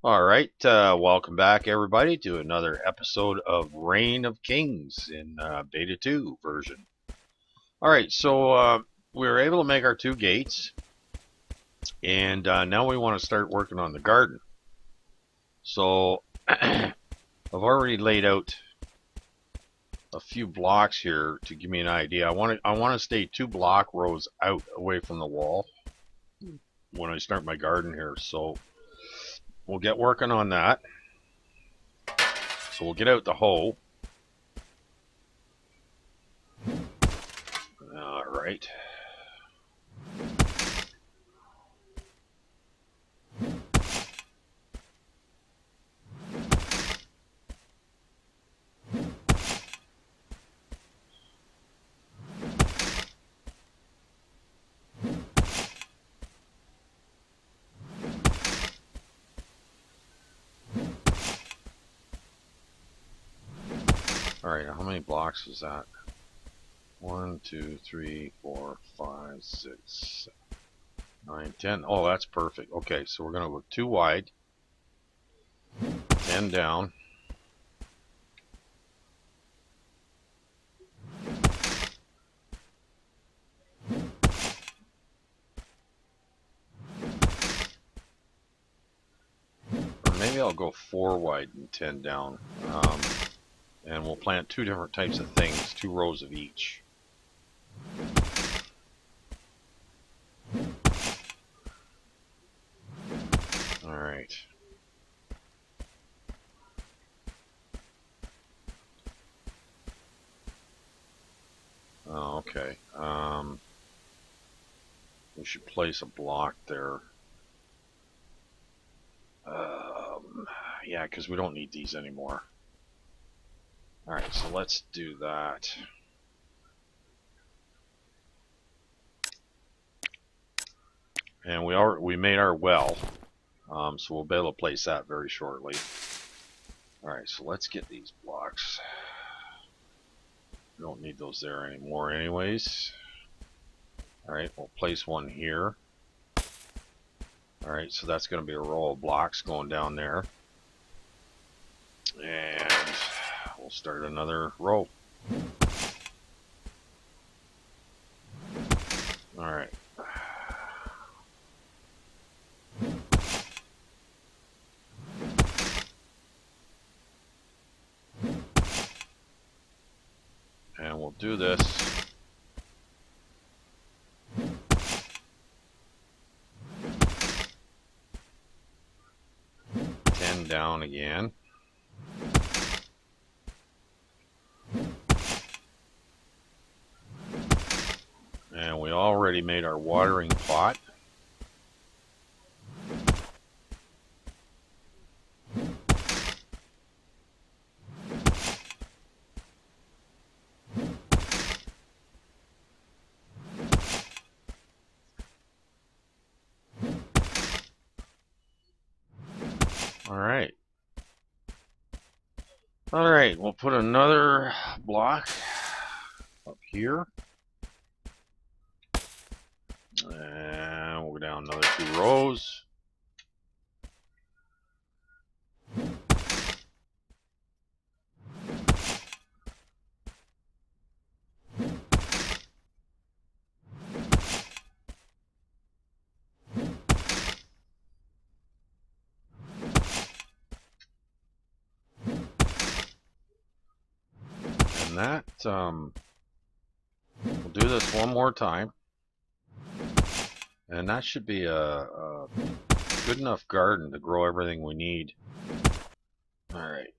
All right, welcome back, everybody, to another episode of Reign of Kings in Beta 2 version. All right, so we were able to make our two gates, and now we want to start working on the garden. So I've already laid out a few blocks here to give me an idea. I want to stay 2 block rows out away from the wall when I start my garden here. So we'll get working on that. So we'll get out the hoe. All right. All right, how many blocks is that? 1, 2, 3, 4, 5, 6, 9, 10. Oh, that's perfect. Okay, so we're going to go 2 wide, 10 down. Or maybe I'll go 4 wide and 10 down. And we'll plant 2 different types of things, 2 rows of each. All right. Oh, okay. We should place a block there. Yeah, because we don't need these anymore. All right, so let's do that. And we made our well, so we'll be able to place that very shortly. All right, so let's get these blocks. We don't need those there anymore anyways. All right, we'll place one here. All right, so that's going to be a row of blocks going down there. And we'll start another row. All right. And we'll do this. Down again. And we already made our watering pot. Alright. Alright, we'll put another block up here. And we'll go down another 2 rows. And that, we'll do this one more time. And that should be a good enough garden to grow everything we need. Alright.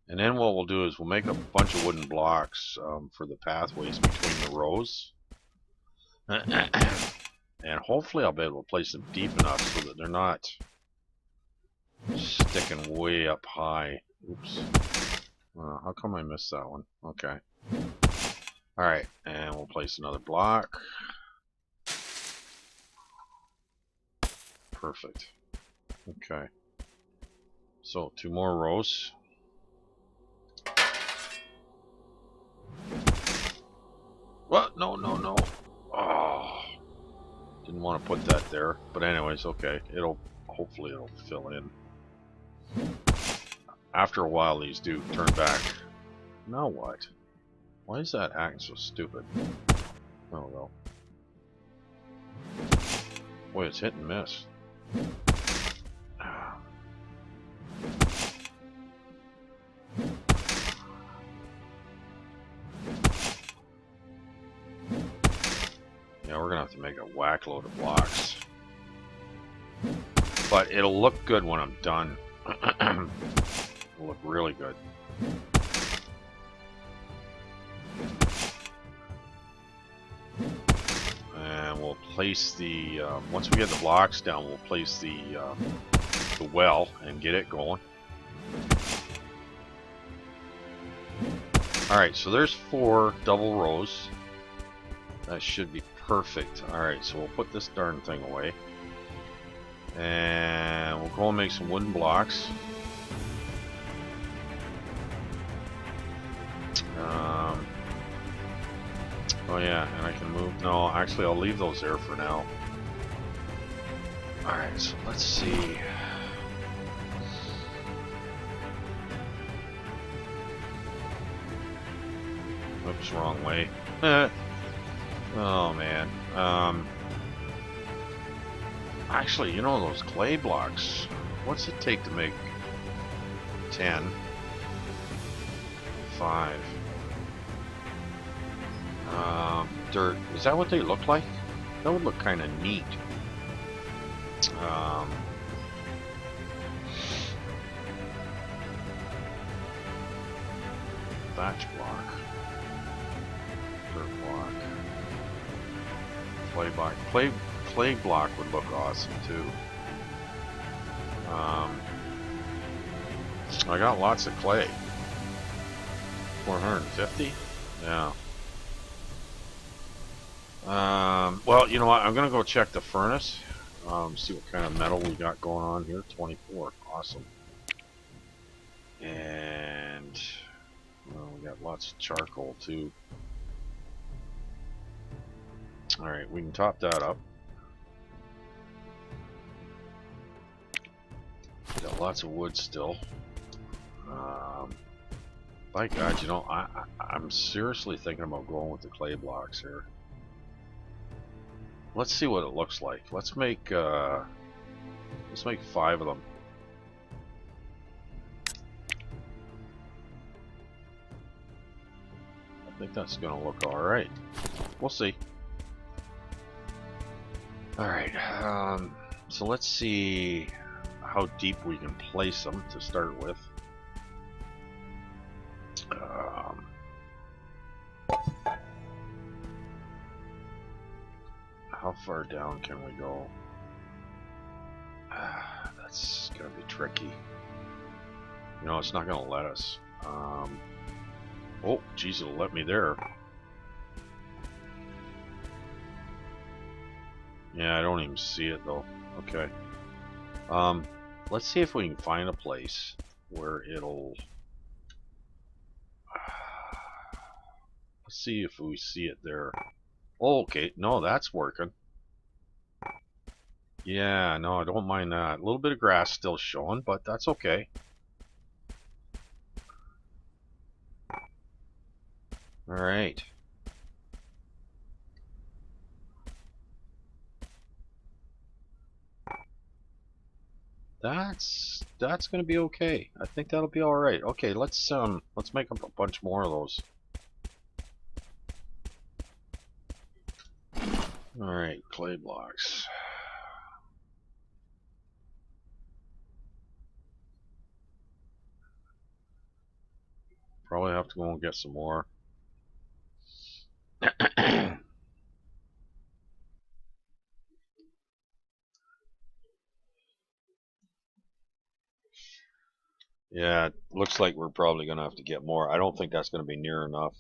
And then what we'll do is we'll make a bunch of wooden blocks for the pathways between the rows. And hopefully I'll be able to place them deep enough so that they're not sticking way up high. Oops. How come I missed that one? Okay. Alright, and we'll place another block. Perfect. Okay. So 2 more rows. What? No, no, no. Oh. Did Didn't want to put that there, but anyways, okay. Hopefully it'll fill in. After a while, these do turn back. Now what? Why is that acting so stupid? Oh well. Boy, it's hit and miss. Yeah, we're gonna have to make a whack load of blocks. But it'll look good when I'm done. It'll look really good. And we'll place the, once we get the blocks down, we'll place the well and get it going. Alright, so there's 4 double rows. That should be perfect. Alright, so we'll put this darn thing away. And we'll go and make some wooden blocks. Oh yeah, and I can move. No, actually I'll leave those there for now. Alright, so let's see. Oops, wrong way. Oh man. Actually, you know those clay blocks. What's it take to make 10? 5. Dirt. Is that what they look like? That would look kind of neat. Thatch block. Dirt block. Clay block. Clay block would look awesome too. I got lots of clay. 450? Yeah. Well, you know what? I'm gonna go check the furnace. See what kind of metal we got going on here. 24. Awesome. And well, we got lots of charcoal too. Alright, we can top that up. Got lots of wood still. By God, you know, I'm seriously thinking about going with the clay blocks here. Let's see what it looks like. Let's make 5 of them. I think that's gonna look all right. We'll see. All right. So let's see how deep we can place them to start with. How far down can we go? That's gonna be tricky. You know, it's not gonna let us. Oh, geez, it'll let me there. Yeah, I don't even see it though. Okay. Let's see if we can find a place where it'll. Let's see if we see it there. Oh, okay, no, that's working. Yeah, no, I don't mind that. A little bit of grass still showing, but that's okay. Alright. That's gonna be okay. I think that'll be alright. Okay, let's make up a bunch more of those. Alright, clay blocks. Probably have to go and get some more. Yeah, it looks like we're probably gonna have to get more. I don't think that's gonna be near enough.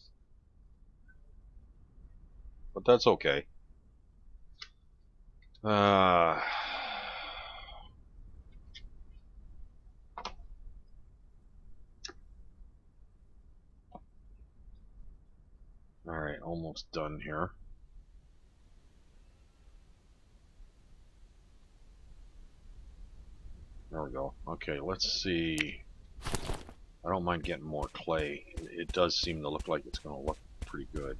But that's okay. Alright, almost done here. we go. Okay, let's see. I don't mind getting more clay. It does seem to look like it's going to look pretty good.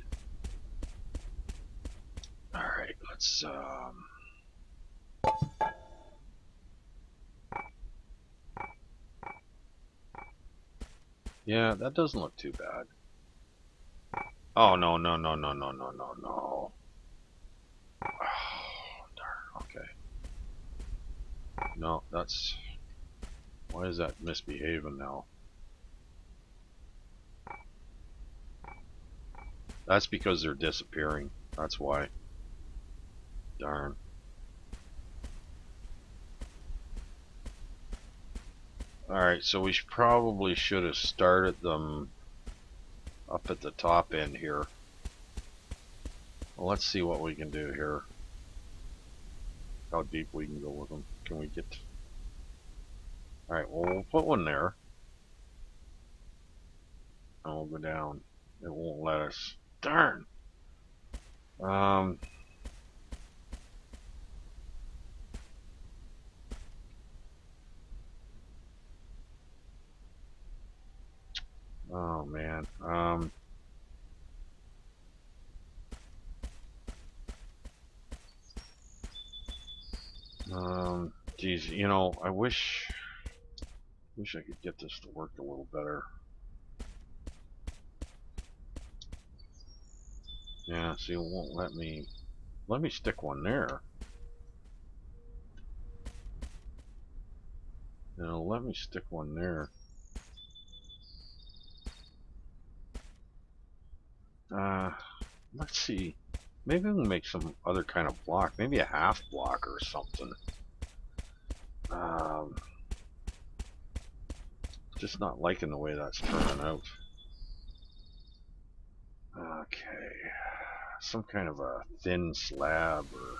Alright, let's yeah, that doesn't look too bad. Oh, no, no, no, no, no, no, no, no. Oh, darn, okay. No, that's... Why is that misbehaving now? That's because they're disappearing. That's why. Darn. Alright, so we probably should have started them up at the top end here. Well, let's see what we can do here. How deep we can go with them. Can we get... Alright, well, we'll put one there. And we'll go down. It won't let us. Darn! Oh, man. Geez, you know, I wish I could get this to work a little better. Yeah, see, it won't let me stick one there. No, let me stick one there. Let's see. Maybe we can make some other kind of block. Maybe a half block or something. Just not liking the way that's turning out. Okay. Some kind of a thin slab or...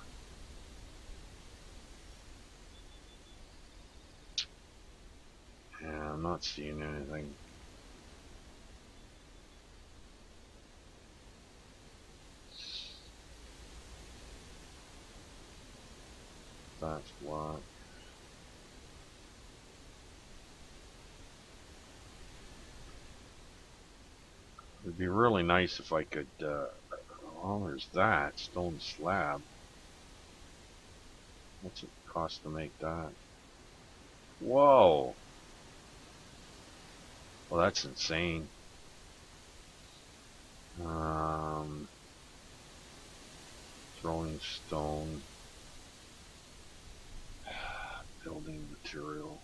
Yeah, I'm not seeing anything. That's block. It'd be really nice if I could, oh, there's that stone slab. What's it cost to make that? Whoa! Well, that's insane. Throwing stone. Building material.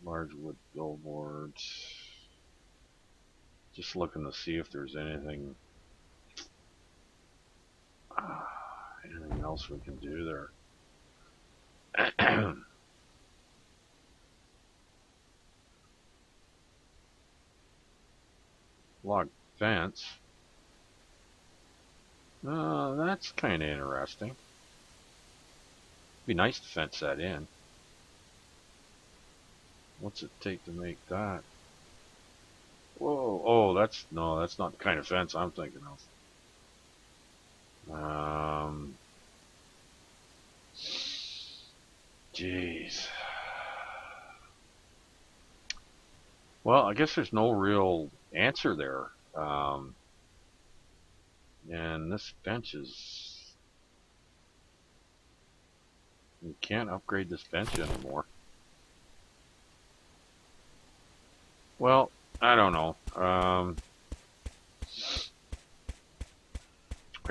Large wood billboards. Just looking to see if there's anything else we can do there. Log fence. That's kind of interesting. Be nice to fence that in. What's it take to make that? Whoa! Oh, that's not the kind of fence I'm thinking of. Jeez. Well, I guess there's no real answer there. And this bench is... You can't upgrade this bench anymore. Well, I don't know. I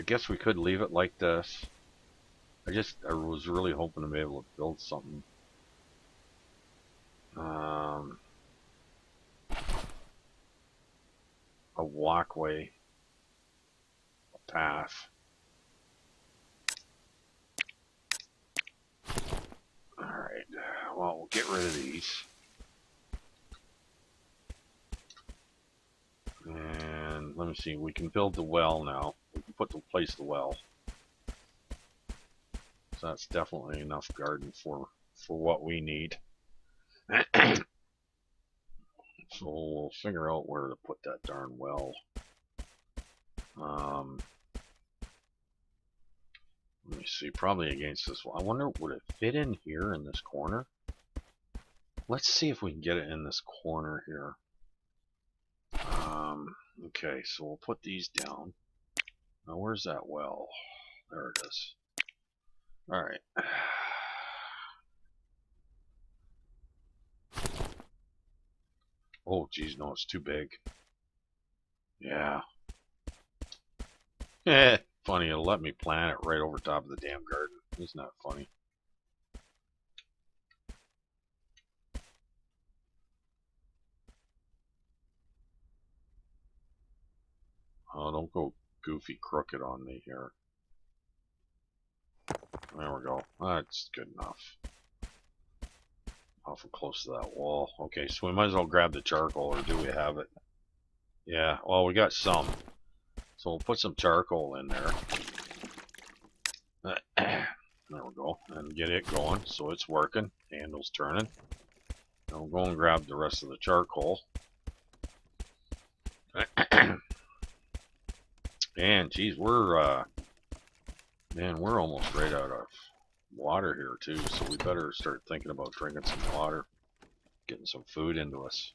guess we could leave it like this. I was really hoping to be able to build something. A walkway, a path. Alright, well, we'll get rid of these. And let me see, we can build the well now. We can place the well. So that's definitely enough garden for what we need. So we'll figure out where to put that darn well. Let me see, probably against this one. I wonder, would it fit in here in this corner? Let's see if we can get it in this corner here. Okay, so we'll put these down. Now, where's that well? There it is. Alright. Oh, geez, no, it's too big. Yeah. Funny, it'll let me plant it right over top of the damn garden. Isn't that funny? Oh, don't go goofy crooked on me here. There we go. That's good enough. Awful close to that wall. Okay, so we might as well grab the charcoal, or do we have it? Yeah, well, we got some. So we'll put some charcoal in there. There we go. And get it going so it's working. Handle's turning. Now we'll go and grab the rest of the charcoal. And geez, we're almost right out of water here too, so we better start thinking about drinking some water, getting some food into us.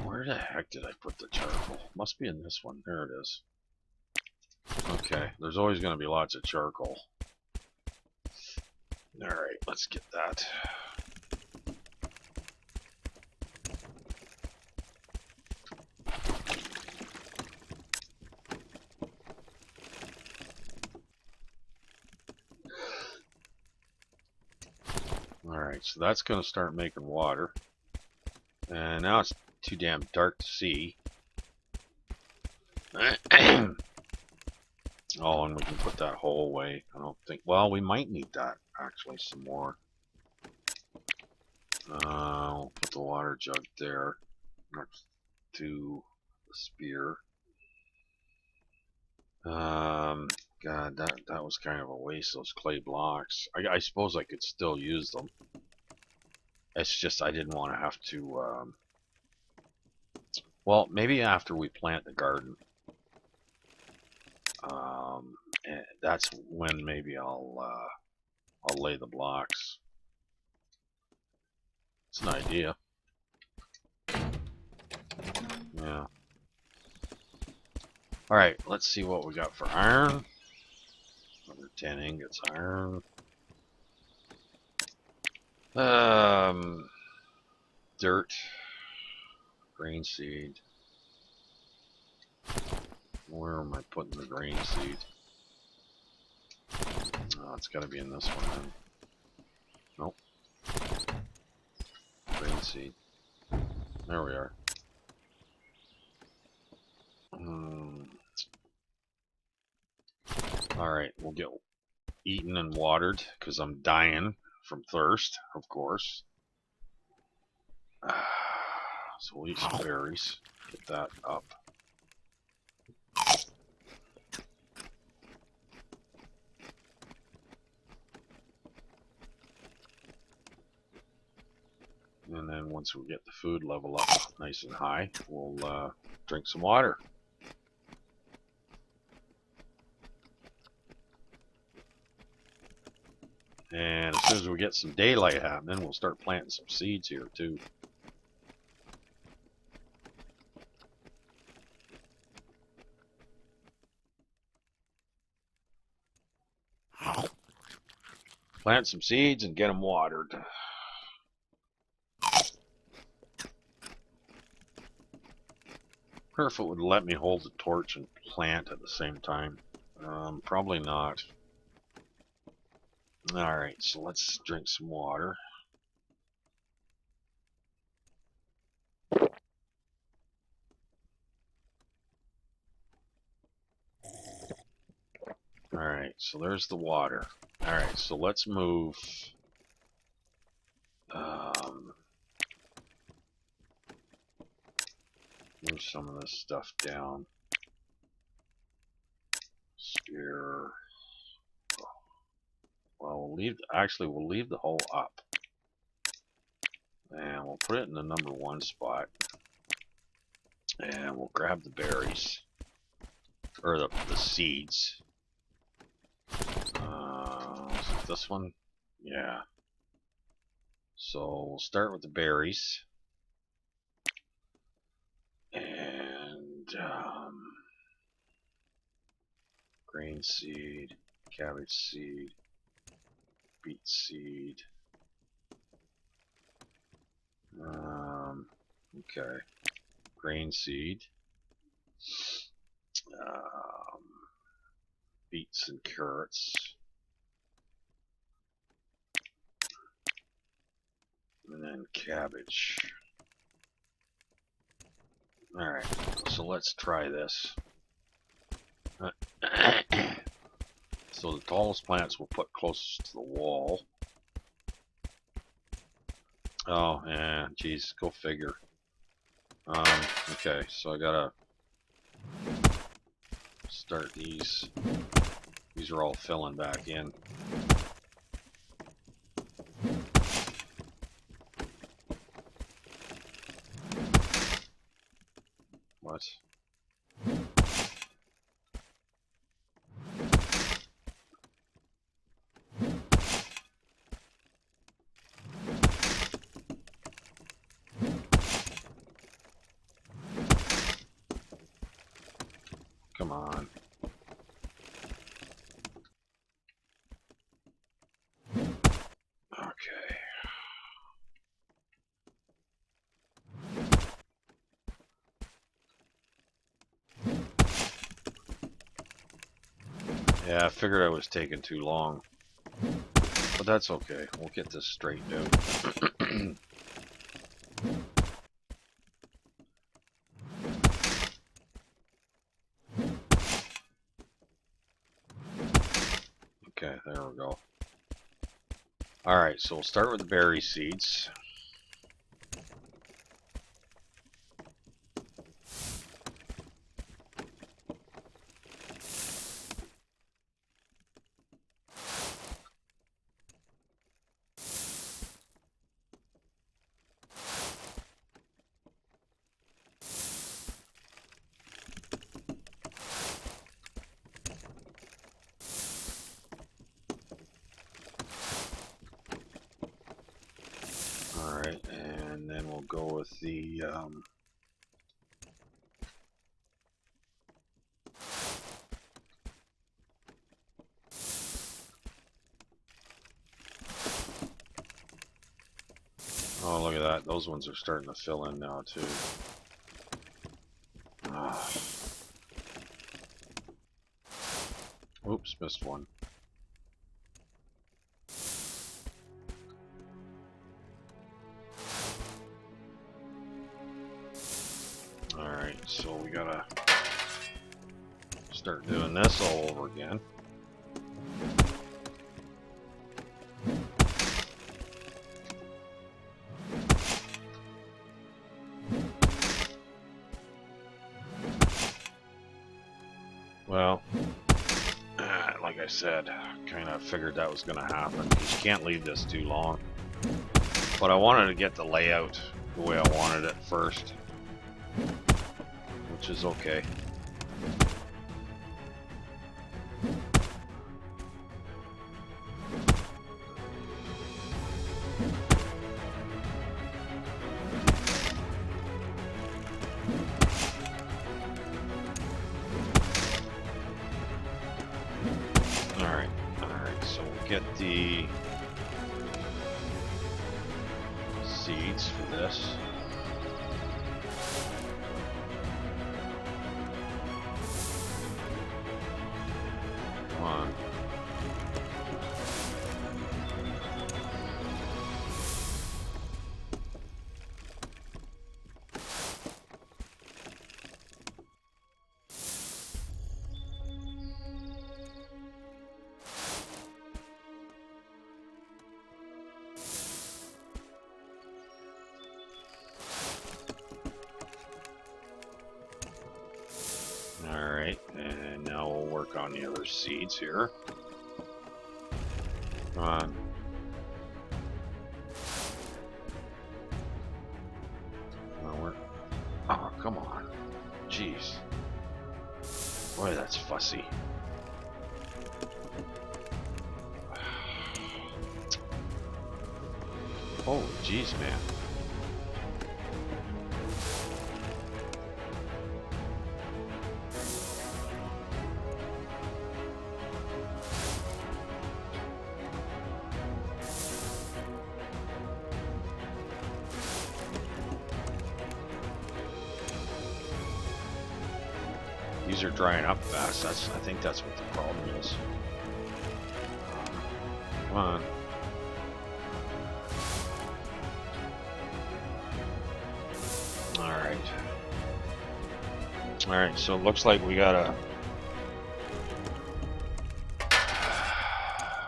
Where the heck did I put the charcoal? Must be in this one. There it is. Okay, there's always going to be lots of charcoal. Alright, let's get that. Alright, so that's going to start making water. And now it's too damn dark to see. Oh, and we can put that hole away. I don't think... Well, we might need that, actually, some more. We'll put the water jug there next to the spear. God, that was kind of a waste, those clay blocks. I suppose I could still use them. It's just I didn't want to have to... Well, maybe after we plant the garden. And that's when maybe I'll lay the blocks. It's an idea. Yeah. Alright, let's see what we got for iron. Another 10 ingots iron. Dirt. Grain seed. Where am I putting the grain seed? Oh, it's got to be in this one then. Nope. Grain seed. There we are. Alright, we'll get eaten and watered because I'm dying from thirst, of course. So we'll eat some berries. Get that up. And then once we get the food level up nice and high, we'll drink some water. And as soon as we get some daylight happening, we'll start planting some seeds here too. Plant some seeds and get them watered. I wonder if it would let me hold the torch and plant at the same time. Probably not. Alright, so let's drink some water. Alright, so there's the water. Alright, so let's move move some of this stuff down. Spear. Well, we'll leave the hole up. And we'll put it in the number 1 spot. And we'll grab the berries. Or the seeds. Is it this one? Yeah. So we'll start with the berries. And grain seed, cabbage seed, beet seed. Okay. Grain seed. Beets and carrots. And then cabbage. Alright, so let's try this. So the tallest plants we'll put closest to the wall. Oh, yeah, geez, go figure. Okay, so I gotta start these. These are all filling back in. What? Come on. Okay. Yeah, I figured I was taking too long. But that's okay. We'll get this straightened out. Okay, there we go. Alright, so we'll start with the berry seeds. Alright, and then we'll go with the oh, look at that. Those ones are starting to fill in now, too. Oops, missed one. Alright, so we gotta start doing this all over again. Well, like I said, kind of figured that was going to happen, because you can't leave this too long. But I wanted to get the layout the way I wanted it first, which is okay. Alright, so we'll get the seeds for this. Come on. Alright, and now we'll work on the other seeds here. Come on. Oh, come on. Jeez. Boy, that's fussy. Oh, jeez, man. These are drying up fast. I think that's what the problem is. Come on. Alright. Alright, so it looks like we gotta...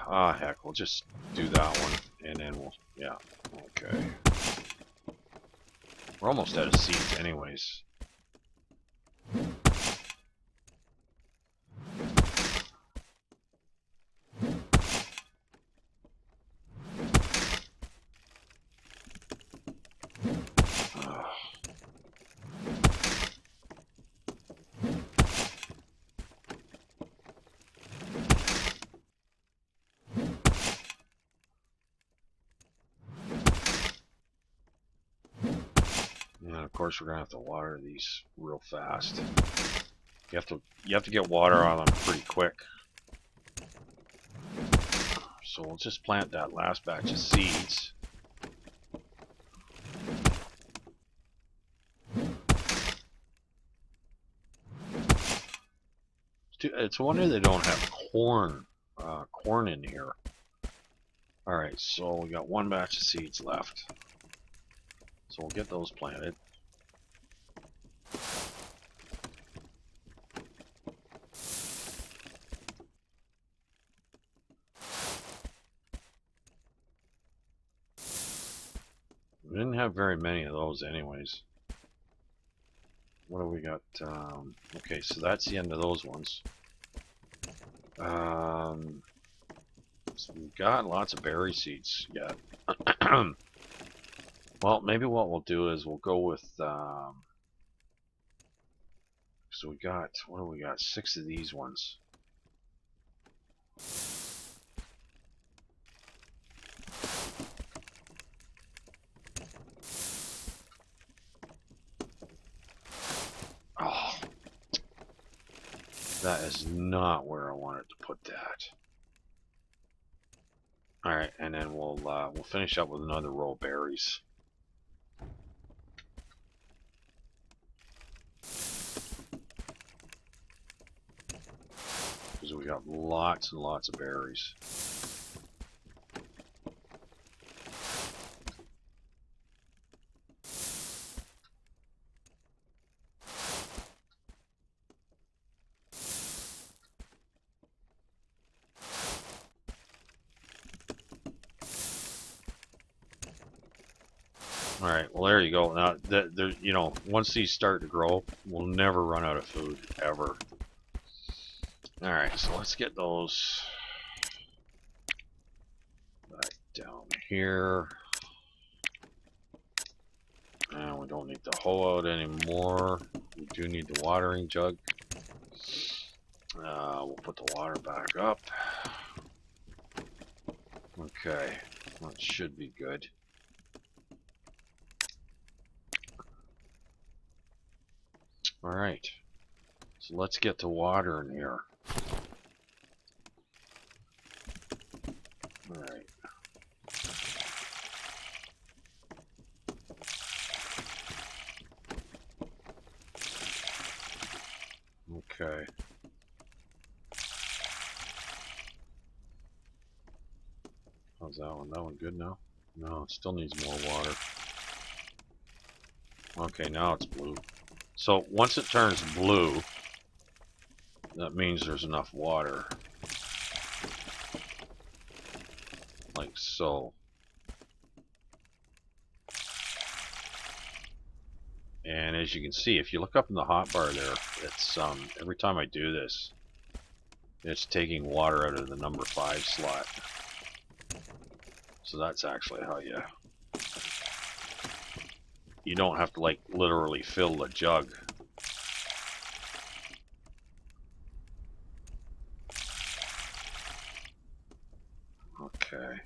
Ah, heck, we'll just do that one, and then we'll... Yeah, okay. We're almost out of seeds anyways. And of course we're gonna have to water these real fast. You have to get water on them pretty quick. So we'll just plant that last batch of seeds. It's a wonder they don't have corn in here. Alright, so we got one batch of seeds left. So we'll get those planted. We didn't have very many of those anyways. What do we got? Okay, so that's the end of those ones. So we've got lots of berry seeds yet. Well, maybe what we'll do is we'll go with... so we got... What do we got? 6 of these ones. Oh, that is not where I wanted to put that. All right, and then we'll finish up with another row of berries. Because we got lots and lots of berries. All right, well there you go. Now, you know, once these start to grow, we'll never run out of food ever. All right, so let's get those back down here. And we don't need the hoe out anymore. We do need the watering jug. We'll put the water back up. Okay, that should be good. All right, so let's get to watering here. All right. Okay. How's that one? That one good now? No, it still needs more water. Okay, now it's blue. So once it turns blue, that means there's enough water. Like so. And as you can see, if you look up in the hotbar there, it's every time I do this, it's taking water out of the number 5 slot. So that's actually how you don't have to like literally fill the jug. Okay.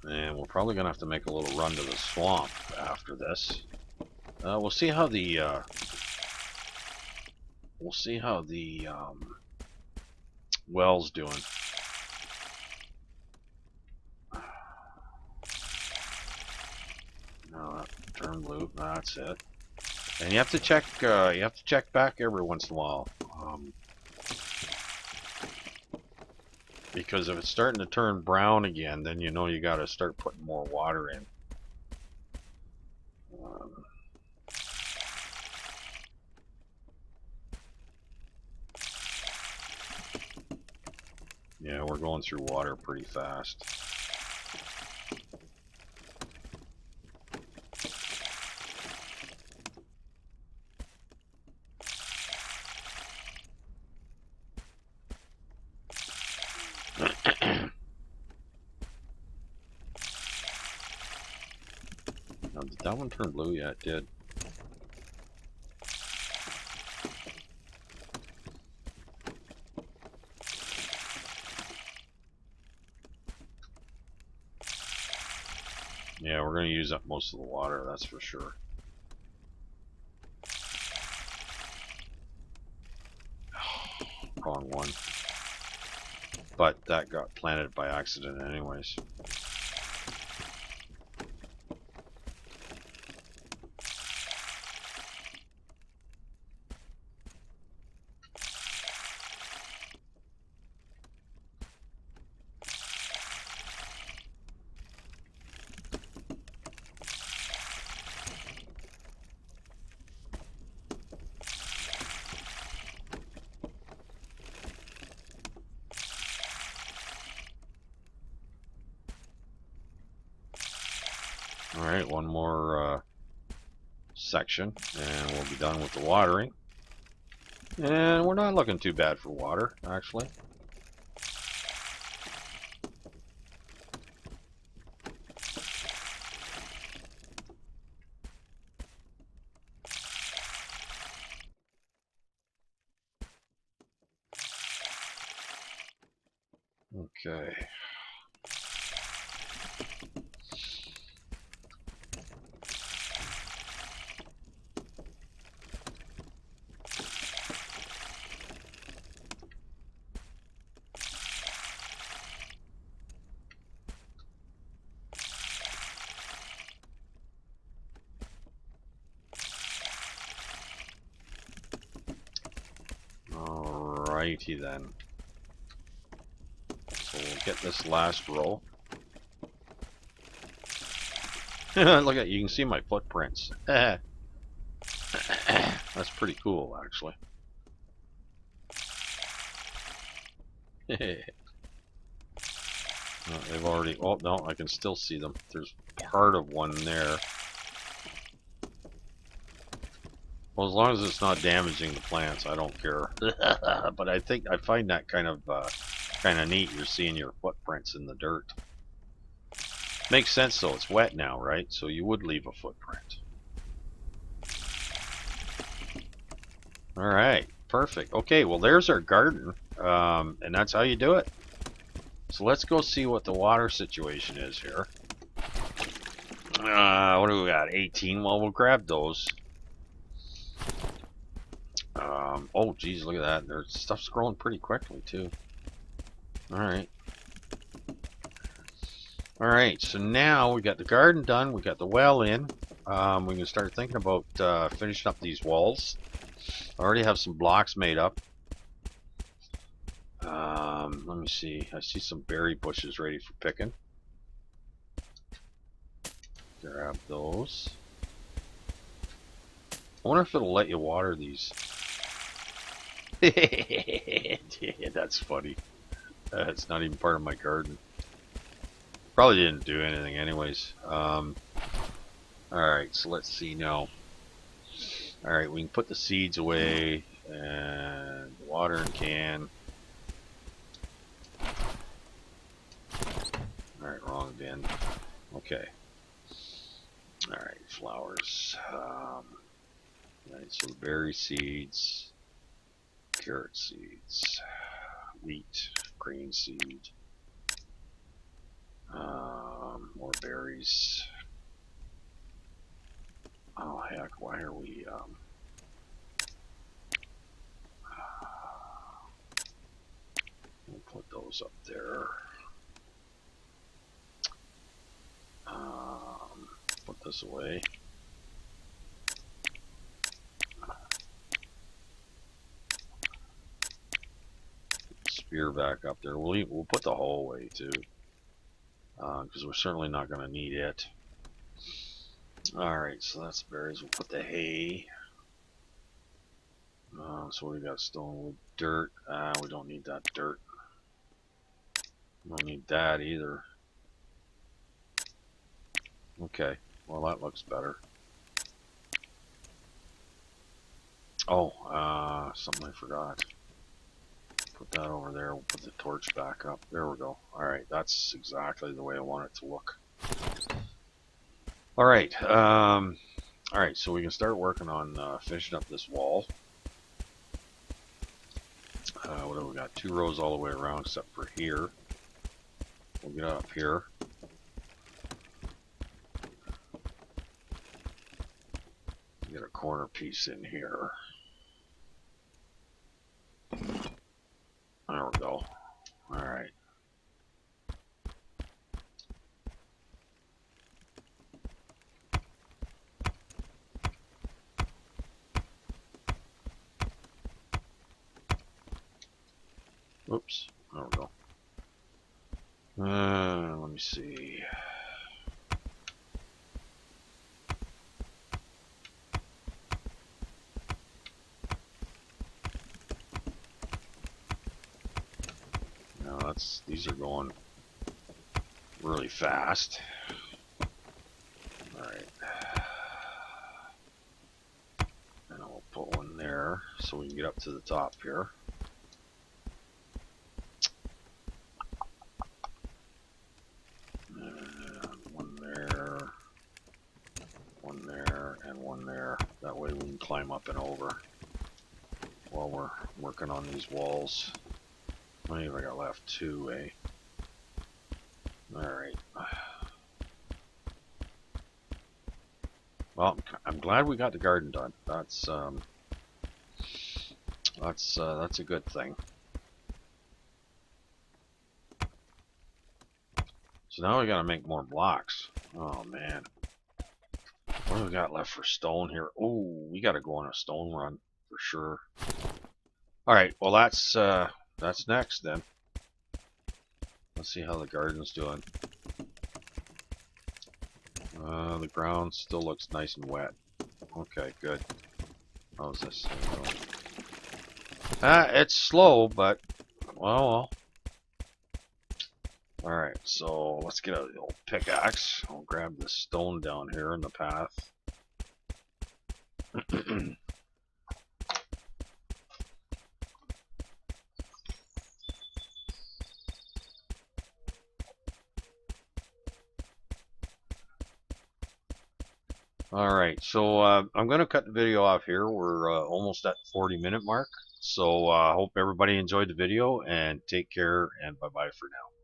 And we're probably gonna have to make a little run to the swamp after this. We'll see how the well's doing. No, that turned blue. That's it. And you have to check. You have to check back every once in a while, because if it's starting to turn brown again, then you know you got to start putting more water in. Yeah, we're going through water pretty fast. Now, did that one turn blue? Yeah, it did. Yeah, we're going to use up most of the water, that's for sure. Wrong one. But that got planted by accident anyways. Alright, one more section and we'll be done with the watering. And we're not looking too bad for water, actually. Okay. Alrighty then. So we'll get this last row. Look at, you can see my footprints. That's pretty cool, actually. They've already, oh no, I can still see them. There's part of one there. Well, as long as it's not damaging the plants, I don't care. But I find that kind of neat. You're seeing your footprints in the dirt. Makes sense though. It's wet now, right? So you would leave a footprint. All right, perfect. Okay, well there's our garden, and that's how you do it. So let's go see what the water situation is here. What do we got? 18. Well, we'll grab those. Oh, geez, look at that. Their stuff's growing pretty quickly, too. Alright. Alright, so now we got the garden done. We got the well in. We can start thinking about finishing up these walls. I already have some blocks made up. Let me see. I see some berry bushes ready for picking. Grab those. I wonder if it'll let you water these. That's funny. It's not even part of my garden. Probably didn't do anything anyways. Alright, so let's see now. Alright, we can put the seeds away and water in can. Alright, wrong bin. Okay. Alright, flowers. Alright, so berry seeds, carrot seeds, wheat, grain seed. More berries. Oh heck, why are we we'll put those up there. Put this away. Spear back up there. We'll put the hoe away too, because we're certainly not going to need it. All right, so that's berries. We'll put the hay. So we got stone with dirt. We don't need that dirt. We don't need that either. Okay, well that looks better. Oh, something I forgot. Put that over there. We'll put the torch back up. There we go. Alright, that's exactly the way I want it to look. Alright, alright, so we can start working on finishing up this wall. What do we got? 2 rows all the way around except for here. We'll get up here. Get a corner piece in here. There we go. Alright. Oops. There we go. Let me see. Now these are going really fast. Alright. And I'll put one there so we can get up to the top here. That way we can climb up and over while we're working on these walls. How many have I got left? 2, eh? Alright. Well, I'm glad we got the garden done. That's a good thing. So now we gotta make more blocks. Oh man. What do we got left for stone here? Oh, we gotta go on a stone run for sure. Alright, well that's next then. Let's see how the garden's doing. The ground still looks nice and wet. Okay, good. How's this thing going? It's slow, but well. Alright, so let's get out the old pickaxe. I'll grab this stone down here in the path. Alright, so I'm going to cut the video off here. We're almost at the 40-minute mark. So I hope everybody enjoyed the video, and take care, and bye-bye for now.